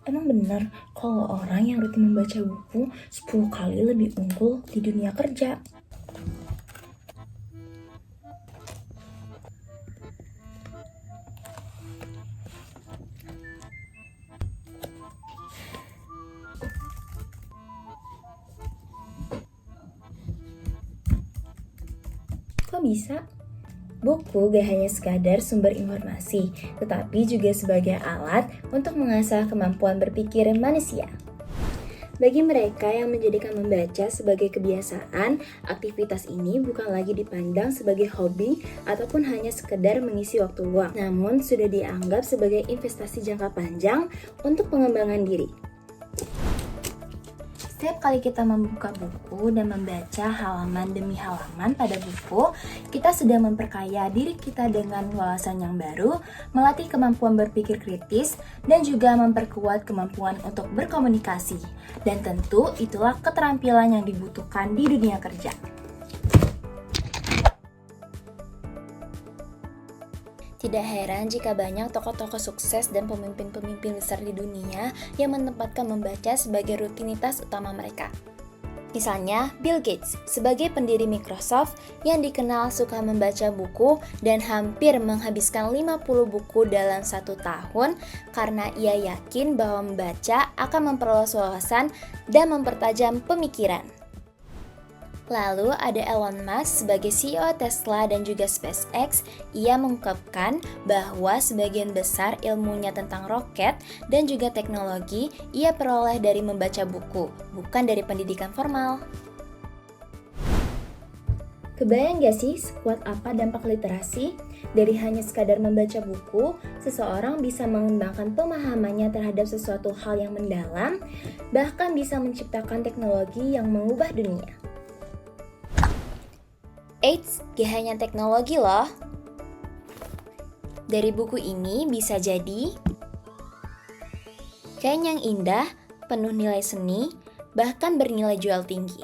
Emang benar kalau orang yang rutin membaca buku 10 kali lebih unggul di dunia kerja. Kok bisa? Buku gak hanya sekadar sumber informasi, tetapi juga sebagai alat untuk mengasah kemampuan berpikir manusia. Bagi mereka yang menjadikan membaca sebagai kebiasaan, aktivitas ini bukan lagi dipandang sebagai hobi ataupun hanya sekedar mengisi waktu luang, namun sudah dianggap sebagai investasi jangka panjang untuk pengembangan diri. Setiap kali kita membuka buku dan membaca halaman demi halaman pada buku, kita sudah memperkaya diri kita dengan wawasan yang baru, melatih kemampuan berpikir kritis, dan juga memperkuat kemampuan untuk berkomunikasi. Dan tentu itulah keterampilan yang dibutuhkan di dunia kerja. Tidak heran jika banyak tokoh-tokoh sukses dan pemimpin-pemimpin besar di dunia yang menempatkan membaca sebagai rutinitas utama mereka. Misalnya, Bill Gates sebagai pendiri Microsoft yang dikenal suka membaca buku dan hampir menghabiskan 50 buku dalam 1 tahun karena ia yakin bahwa membaca akan memperluas wawasan dan mempertajam pemikiran. Lalu ada Elon Musk sebagai CEO Tesla dan juga SpaceX. Ia mengungkapkan bahwa sebagian besar ilmunya tentang roket dan juga teknologi ia peroleh dari membaca buku, bukan dari pendidikan formal. Kebayang gak sih sekuat apa dampak literasi? Dari hanya sekadar membaca buku, seseorang bisa mengembangkan pemahamannya terhadap sesuatu hal yang mendalam, bahkan bisa menciptakan teknologi yang mengubah dunia. Eits, gak hanya teknologi loh. Dari buku ini bisa jadi kain yang indah, penuh nilai seni, bahkan bernilai jual tinggi.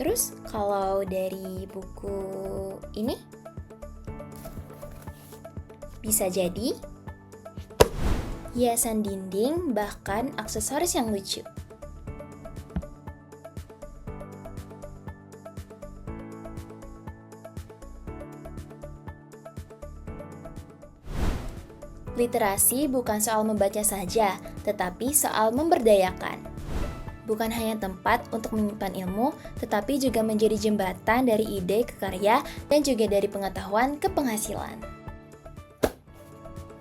Terus kalau dari buku ini bisa jadi hiasan dinding, bahkan aksesoris yang lucu. Literasi bukan soal membaca saja, tetapi soal memberdayakan. Bukan hanya tempat untuk menyimpan ilmu, tetapi juga menjadi jembatan dari ide ke karya dan juga dari pengetahuan ke penghasilan.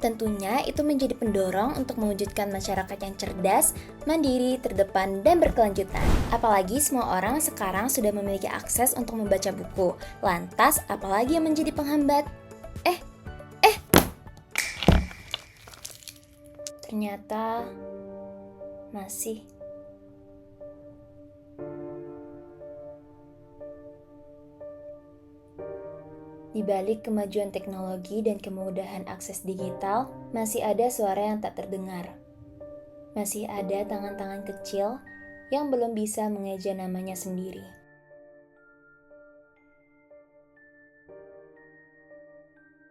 Tentunya itu menjadi pendorong untuk mewujudkan masyarakat yang cerdas, mandiri, terdepan, dan berkelanjutan. Apalagi semua orang sekarang sudah memiliki akses untuk membaca buku. Lantas, apalagi yang menjadi penghambat? Ternyata masih. Di balik kemajuan teknologi dan kemudahan akses digital, masih ada suara yang tak terdengar. Masih ada tangan-tangan kecil yang belum bisa mengeja namanya sendiri.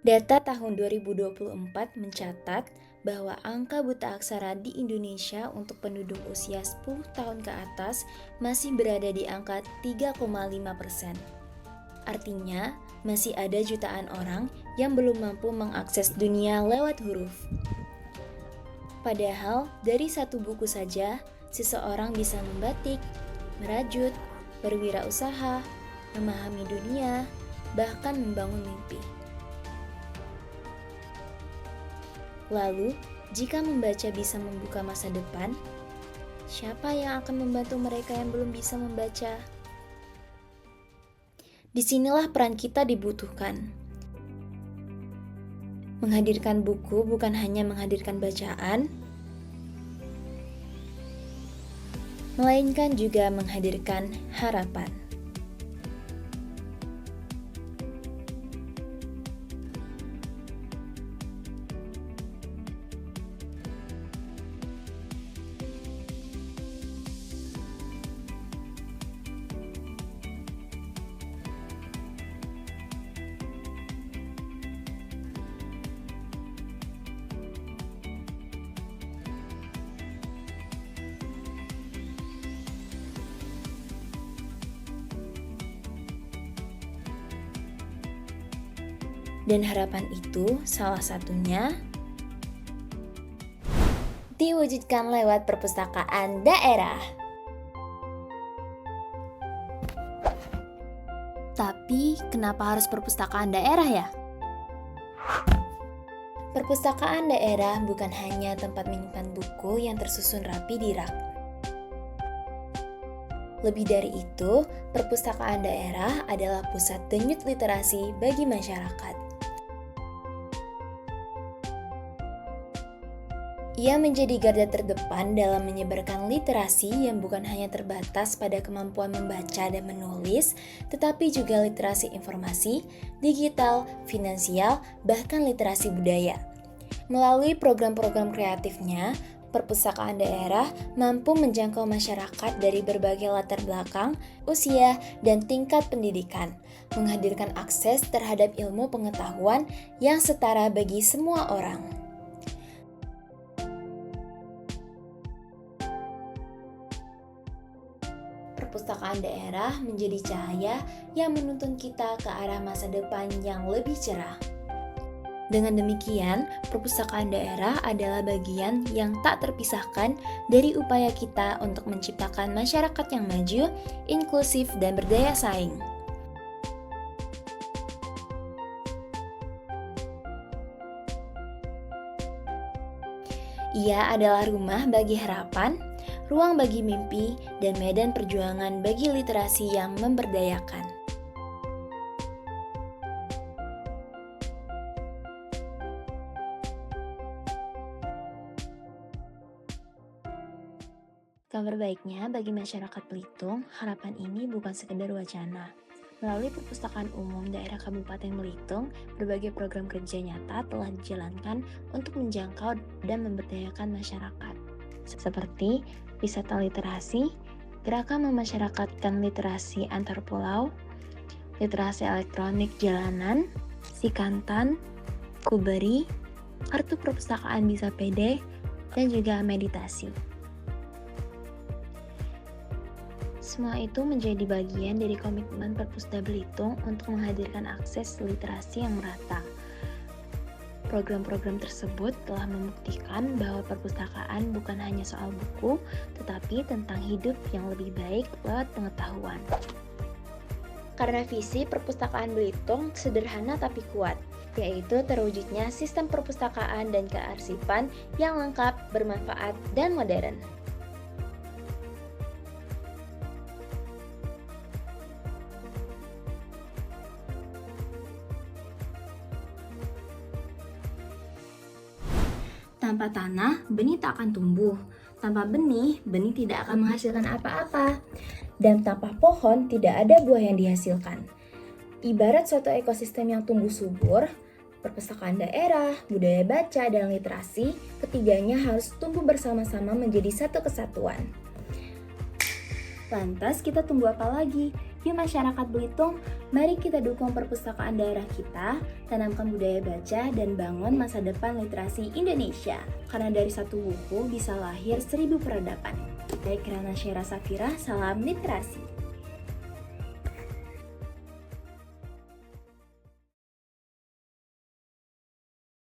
Data tahun 2024 mencatat bahwa angka buta aksara di Indonesia untuk penduduk usia 10 tahun ke atas masih berada di angka 3,5%. Artinya, masih ada jutaan orang yang belum mampu mengakses dunia lewat huruf. Padahal, dari satu buku saja, seseorang bisa membatik, merajut, berwirausaha, memahami dunia, bahkan membangun mimpi. Lalu, jika membaca bisa membuka masa depan, siapa yang akan membantu mereka yang belum bisa membaca? Disinilah peran kita dibutuhkan. Menghadirkan buku bukan hanya menghadirkan bacaan, melainkan juga menghadirkan harapan. Dan harapan itu salah satunya diwujudkan lewat perpustakaan daerah. Tapi kenapa harus perpustakaan daerah ya? Perpustakaan daerah bukan hanya tempat menyimpan buku yang tersusun rapi di rak. Lebih dari itu, perpustakaan daerah adalah pusat denyut literasi bagi masyarakat. Ia menjadi garda terdepan dalam menyebarkan literasi yang bukan hanya terbatas pada kemampuan membaca dan menulis, tetapi juga literasi informasi, digital, finansial, bahkan literasi budaya. Melalui program-program kreatifnya, perpustakaan daerah mampu menjangkau masyarakat dari berbagai latar belakang, usia, dan tingkat pendidikan, menghadirkan akses terhadap ilmu pengetahuan yang setara bagi semua orang. Perpustakaan daerah menjadi cahaya yang menuntun kita ke arah masa depan yang lebih cerah. Dengan demikian, perpustakaan daerah adalah bagian yang tak terpisahkan dari upaya kita untuk menciptakan masyarakat yang maju, inklusif, dan berdaya saing. Ia adalah rumah bagi harapan, ruang bagi mimpi, dan medan perjuangan bagi literasi yang memberdayakan. Kabar baiknya bagi masyarakat Belitung, harapan ini bukan sekedar wacana. Melalui Perpustakaan Umum Daerah Kabupaten Belitung, berbagai program kerja nyata telah dijalankan untuk menjangkau dan memberdayakan masyarakat. Seperti wisata literasi, gerakan memasyarakatkan literasi antar pulau, literasi elektronik jalanan, Sikantan, Kuberi, kartu perpustakaan bisa PD, dan juga meditasi. Semua itu menjadi bagian dari komitmen Perpusda Belitung untuk menghadirkan akses literasi yang merata. Program-program tersebut telah membuktikan bahwa perpustakaan bukan hanya soal buku, tetapi tentang hidup yang lebih baik lewat pengetahuan. Karena visi Perpustakaan Belitung sederhana tapi kuat, yaitu terwujudnya sistem perpustakaan dan kearsipan yang lengkap, bermanfaat, dan modern. Tanpa tanah, benih tak akan tumbuh. Tanpa benih, benih tidak akan menghasilkan apa-apa. Dan tanpa pohon, tidak ada buah yang dihasilkan. Ibarat suatu ekosistem yang tumbuh subur, perpustakaan daerah, budaya baca, dan literasi, ketiganya harus tumbuh bersama-sama menjadi satu kesatuan. Lantas kita tunggu apa lagi? Yuk masyarakat Belitung, mari kita dukung perpustakaan daerah kita, tanamkan budaya baca, dan bangun masa depan literasi Indonesia. Karena dari satu buku bisa lahir 1000 peradaban. Baik Rana Syera Safira, salam literasi.